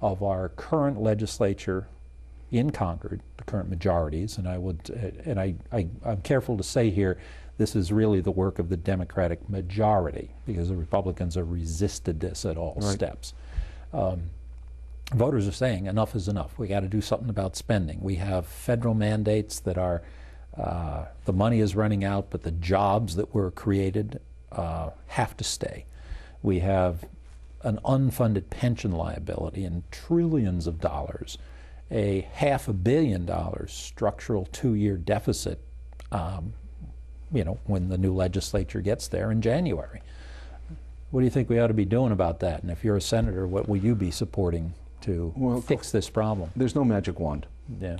of our current legislature in Concord, the current majorities, and I'm careful to say here, this is really the work of the Democratic majority, because the Republicans have resisted this at all steps. Voters are saying enough is enough. We got to do something about spending. We have federal mandates that are, the money is running out, but the jobs that were created have to stay. We have an unfunded pension liability in trillions of dollars, a $500 million structural 2-year deficit, when the new legislature gets there in January. What do you think we ought to be doing about that? And if you're a senator, what will you be supporting to fix this problem? There's no magic wand. Yeah.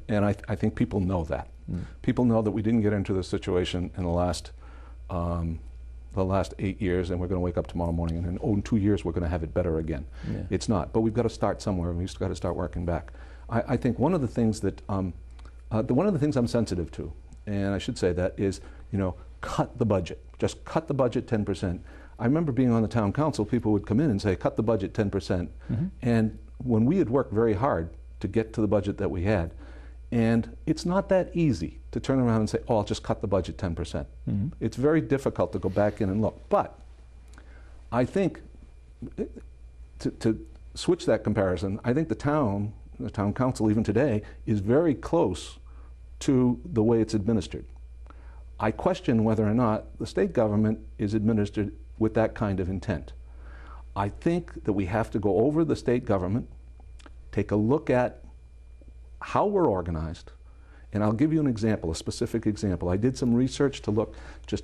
And I think people know that. People know that we didn't get into this situation in the last 8 years, and we're going to wake up tomorrow morning and in 2 years we're going to have it better again. Yeah. It's not. But we've got to start somewhere, and we've got to start working back. I think one of the things that one of the things I'm sensitive to, and I should say that, is cut the budget. Just cut the budget 10%. I remember being on the town council, people would come in and say, cut the budget 10%. And when we had worked very hard to get to the budget that we had, and it's not that easy to turn around and say, oh, I'll just cut the budget 10%. It's very difficult to go back in and look. But I think, to switch that comparison, I think the town council even today is very close to the way it's administered. I question whether or not the state government is administered with that kind of intent. I think that we have to go over the state government, take a look at how we're organized, and I'll give you an example, a specific example. I did some research to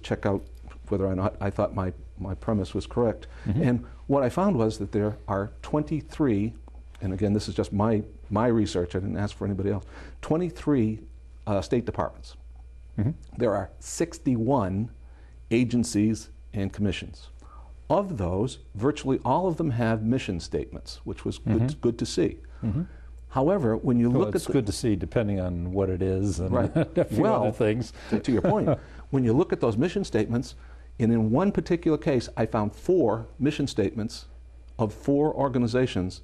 check out whether or not I thought my premise was correct. And what I found was that there are 23, and again, this is just my research, I didn't ask for anybody else, 23 state departments. There are 61 agencies and commissions. Of those, virtually all of them have mission statements, which was good to see. However, when you look at it's good to see, depending on what it is and a few other things. To your point, when you look at those mission statements, and in one particular case, I found 4 mission statements of 4 organizations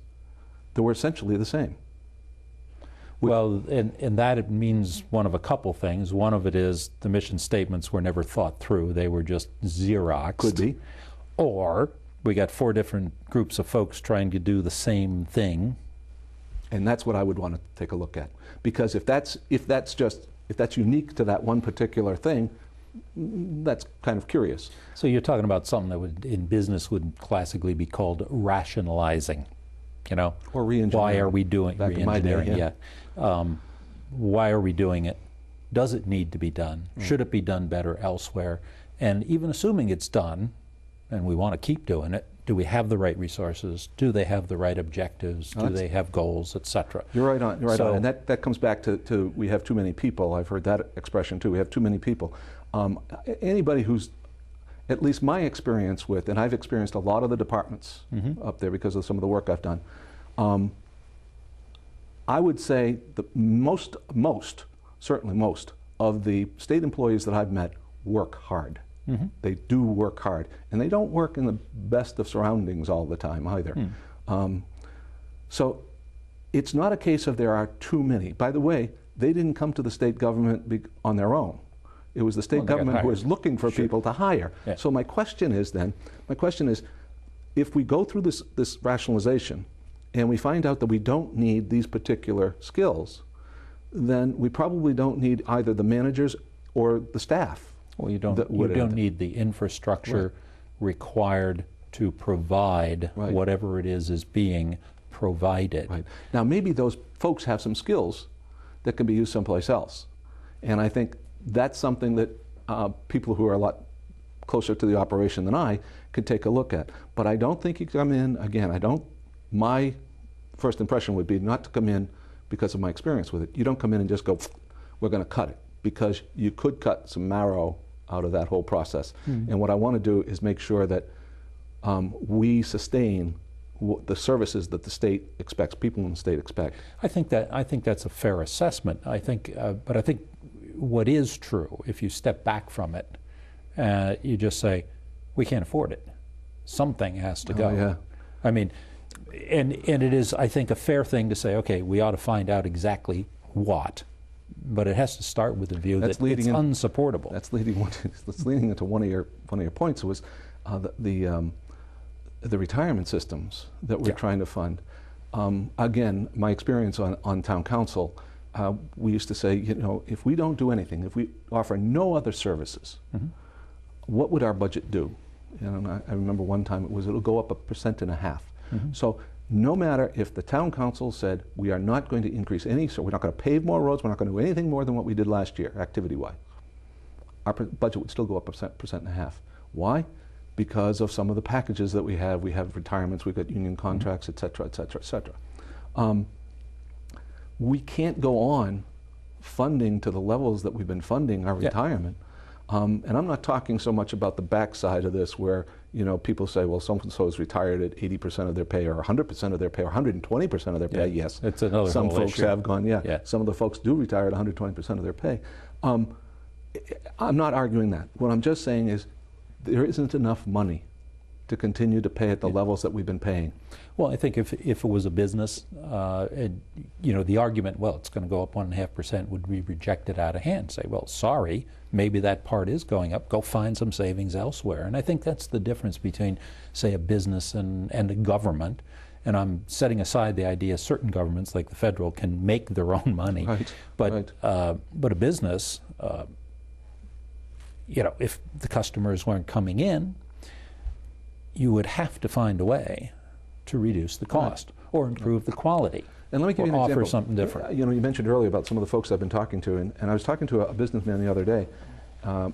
that were essentially the same. Well, and that it means one of a couple things. One of it is the mission statements were never thought through. They were just Xeroxed. Could be. Or we got 4 different groups of folks trying to do the same thing. And that's what I would want to take a look at. Because if that's unique to that one particular thing, that's kind of curious. So you're talking about something that in business would classically be called rationalizing. Or re-engineering. Why are we doing re-engineering? Why are we doing it? Does it need to be done? Should it be done better elsewhere? And even assuming it's done, and we want to keep doing it, do we have the right resources? Do they have the right objectives? Do they have goals, etc.? You're right on. You're right on. And that comes back to we have too many people. I've heard that expression too. We have too many people. Anybody who's, at least my experience with, and I've experienced a lot of the departments up there because of some of the work I've done, I would say the certainly most of the state employees that I've met work hard. They do work hard, and they don't work in the best of surroundings all the time either. So it's not a case of there are too many. By the way, they didn't come to the state government on their own. It was the state government who was looking for people to hire. Yeah. So my question is, if we go through this rationalization and we find out that we don't need these particular skills, then we probably don't need either the managers or the staff. Well, you don't need the infrastructure required to provide whatever it is being provided. Right. Now, maybe those folks have some skills that can be used someplace else. And I think that's something that people who are a lot closer to the operation than I could take a look at. But I don't think you come in, again, my first impression would be not to come in because of my experience with it. You don't come in and just go, we're going to cut it, because you could cut some marrow out of that whole process. And what I want to do is make sure that we sustain the services that the state expects, people in the state expect. I think that's a fair assessment. I think what is true, if you step back from it, you just say, we can't afford it. Something has to go. Yeah. I mean, And it is, I think, a fair thing to say, okay, we ought to find out exactly what, but it has to start with the view that it's unsupportable. That's leading into one of your points was the retirement systems that we're trying to fund. Again, my experience on town council, we used to say, you know, if we don't do anything, if we offer no other services, what would our budget do? And I remember one time it'll go up 1.5%. So no matter if the town council said we are not going to increase so we're not going to pave more roads, we're not going to do anything more than what we did last year, activity-wise, our budget would still go up 1.5%. Why? Because of some of the packages that we have. We have retirements, we've got union contracts, et cetera, et cetera, et cetera. We can't go on funding to the levels that we've been funding our retirement. And I'm not talking so much about the backside of this where, you know, people say, well, so-and-so is retired at 80% of their pay or 100% of their pay or 120% of their pay. Yes, it's another some folks issue. Have gone, some of the folks do retire at 120% of their pay. I'm not arguing that. What I'm just saying is there isn't enough money to continue to pay at the levels that we've been paying. Well, I think if it was a business, you know, the argument, well, it's going to go up 1.5% would be rejected out of hand. Say, well, sorry, maybe that part is going up. Go find some savings elsewhere. And I think that's the difference between, say, a business and a government. And I'm setting aside the idea certain governments, like the federal, can make their own money. Right. But a business, you know, if the customers weren't coming in, you would have to find a way to reduce the cost or improve the quality. And let me give you an example. Offer something different. You know, you mentioned earlier about some of the folks I've been talking to, and I was talking to a businessman the other day, a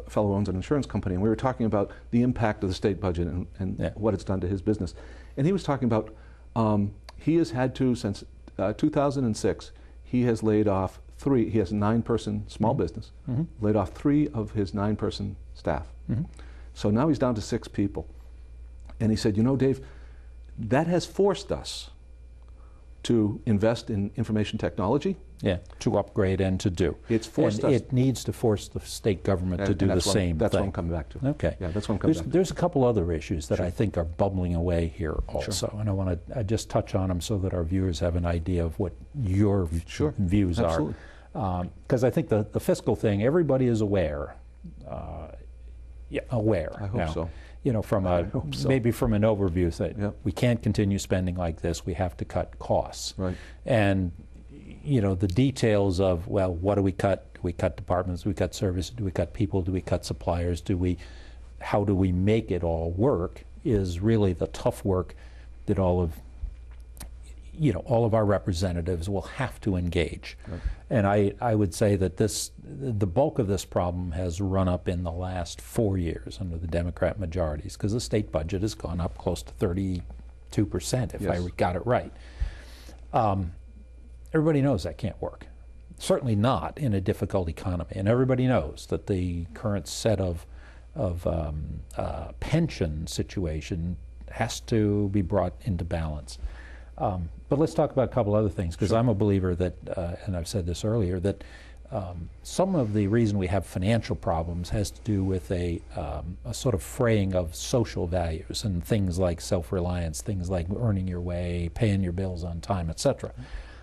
fellow who owns an insurance company, and we were talking about the impact of the state budget and what it's done to his business. And he was talking about he has had to, since 2006, he has laid off he has a 9-person small business, laid off 3 of his 9-person staff. So now he's down to 6 people. And he said, you know, Dave, that has forced us to invest in information technology. Yeah, to upgrade and to do. It's forced us. It needs to force the state government to do the same thing. That's what I'm coming back to. Okay. Yeah, that's what I'm coming back to. There's a couple other issues that I think are bubbling away here also. And I want to just touch on them so that our viewers have an idea of what your views are. Because I think the fiscal thing, everybody is aware. Aware. I hope so. You know, from maybe from an overview, that we can't continue spending like this. We have to cut costs. Right. And you know, the details of, well, what do we cut? Do we cut departments? Do we cut services? Do we cut people? Do we cut suppliers? How do we make it all work? Is really the tough work that all of our representatives will have to engage. Right. And I would say that the bulk of this problem has run up in the last 4 years under the Democrat majorities, because the state budget has gone up close to 32%, if I got it right. Everybody knows that can't work. Certainly not in a difficult economy. And everybody knows that the current set of pension situation has to be brought into balance. But let's talk about a couple other things, because I'm a believer that, and I've said this earlier, that some of the reason we have financial problems has to do with a sort of fraying of social values and things like self-reliance, things like earning your way, paying your bills on time, etc.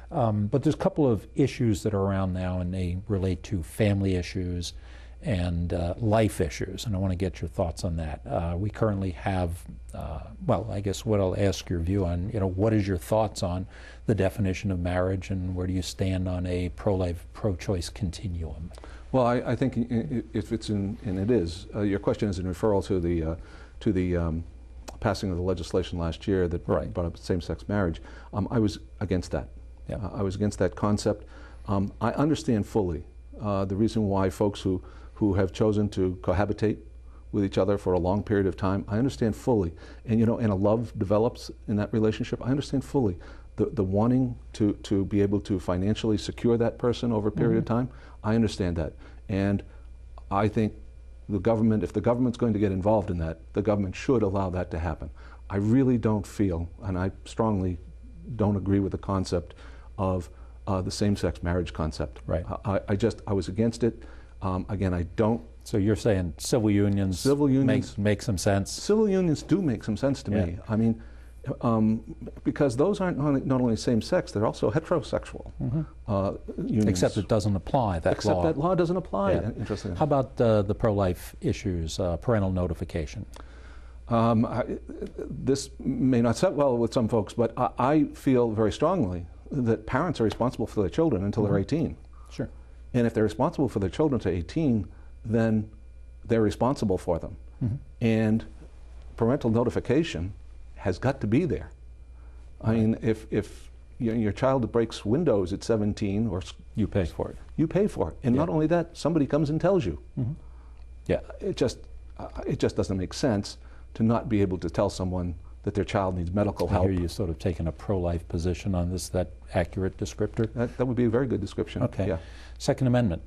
But there's a couple of issues that are around now, and they relate to family issues and life issues, and I want to get your thoughts on that. We currently have, well, I guess what I'll ask your view on, you know, what is your thoughts on the definition of marriage, and where do you stand on a pro-life, pro-choice continuum? Well, I think if it's in, and it is, your question is in referral to the passing of the legislation last year that brought up same-sex marriage. I was against that. Yeah. I was against that concept. I understand fully the reason why folks who have chosen to cohabitate with each other for a long period of time, I understand fully. And you know, and a love develops in that relationship, I understand fully the wanting to be able to financially secure that person over a period of time. I understand that. And I think the government, if the government's going to get involved in that, the government should allow that to happen. I really don't feel, and I strongly don't agree with the concept of the same-sex marriage concept. Right. I was against it. Again, I don't. So you're saying civil unions make some sense? Civil unions do make some sense to me. I mean, because those aren't not only same-sex, they're also heterosexual unions. Except it doesn't apply, that law. Except that law doesn't apply, Yeah. interestingly. How about the pro-life issues, parental notification? This may not set well with some folks, but I feel very strongly that parents are responsible for their children until they're 18. Sure. And if they're responsible for their children to 18, then they're responsible for them. And parental notification has got to be there. I mean, if your child breaks windows at 17, or you pay for it. You pay for it, and not only that, somebody comes and tells you. Yeah. It just doesn't make sense to not be able to tell someone that their child needs medical help. I hear you sort of taking a pro-life position on this. That accurate descriptor? That would be a very good description. Okay. Yeah. Second Amendment.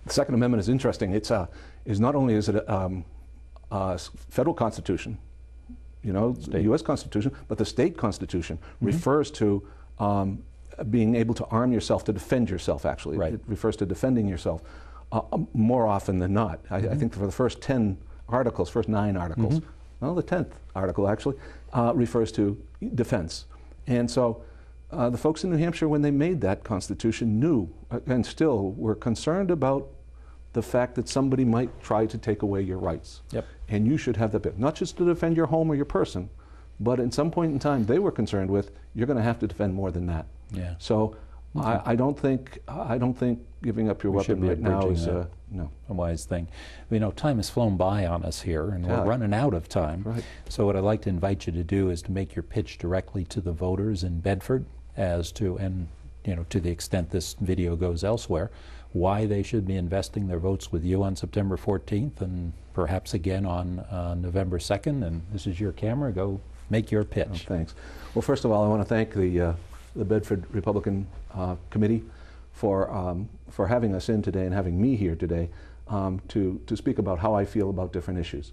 The Second Amendment is interesting. It's not only is it a federal constitution, you know, the U.S. Constitution, but the state constitution refers to being able to arm yourself to defend yourself, actually. Right. It refers to defending yourself more often than not. I think for the first 10 articles, first 9 articles, well, the 10th article actually, refers to defense. And so the folks in New Hampshire, when they made that constitution, knew and still were concerned about the fact that somebody might try to take away your rights. Yep. And you should have that, not just to defend your home or your person, but at some point in time they were concerned with, you're going to have to defend more than that. Yeah. So I don't think giving up your weapon right now is no. A wise thing. You know, time has flown by on us here, and we're running out of time. Right. So what I'd like to invite you to do is to make your pitch directly to the voters in Bedford as to, and you know, to the extent this video goes elsewhere, why they should be investing their votes with you on September 14th and perhaps again on November 2nd. And this is your camera. Go make your pitch. Oh, thanks. Well, first of all, I want to thank the Bedford Republican Committee for having us in today and having me here today to speak about how I feel about different issues.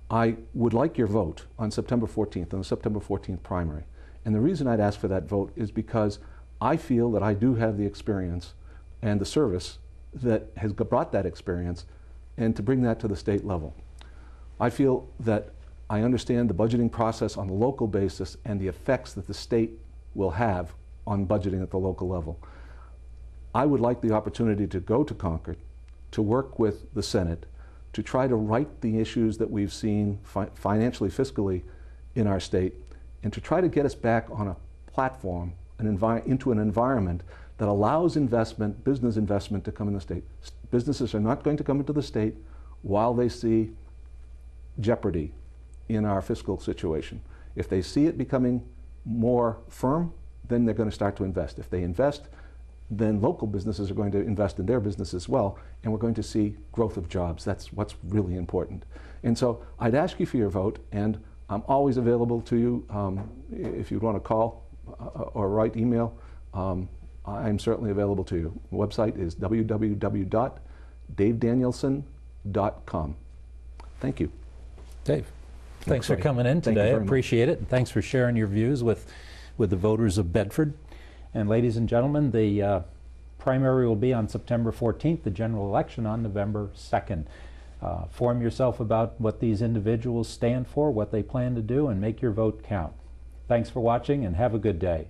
I would like your vote on September 14th, on the September 14th primary. And the reason I'd ask for that vote is because I feel that I do have the experience and the service that has brought that experience, and to bring that to the state level. I feel that I understand the budgeting process on the local basis and the effects that the state will have on budgeting at the local level. I would like the opportunity to go to Concord, to work with the Senate, to try to right the issues that we've seen financially, fiscally in our state, and to try to get us back on a platform, into an environment that allows investment, business investment, to come in the state. Businesses are not going to come into the state while they see jeopardy in our fiscal situation. If they see it becoming more firm, then they're going to start to invest. If they invest, then local businesses are going to invest in their business as well, and we're going to see growth of jobs. That's what's really important. And so I'd ask you for your vote, and I'm always available to you. If you'd want to call or write email, I'm certainly available to you. The website is www.davedanielson.com. Thank you. Dave, thanks for coming in today. I appreciate it. And thanks for sharing your views with the voters of Bedford. And ladies and gentlemen, the primary will be on September 14th, the general election on November 2nd. Form yourself about what these individuals stand for, what they plan to do, and make your vote count. Thanks for watching, and have a good day.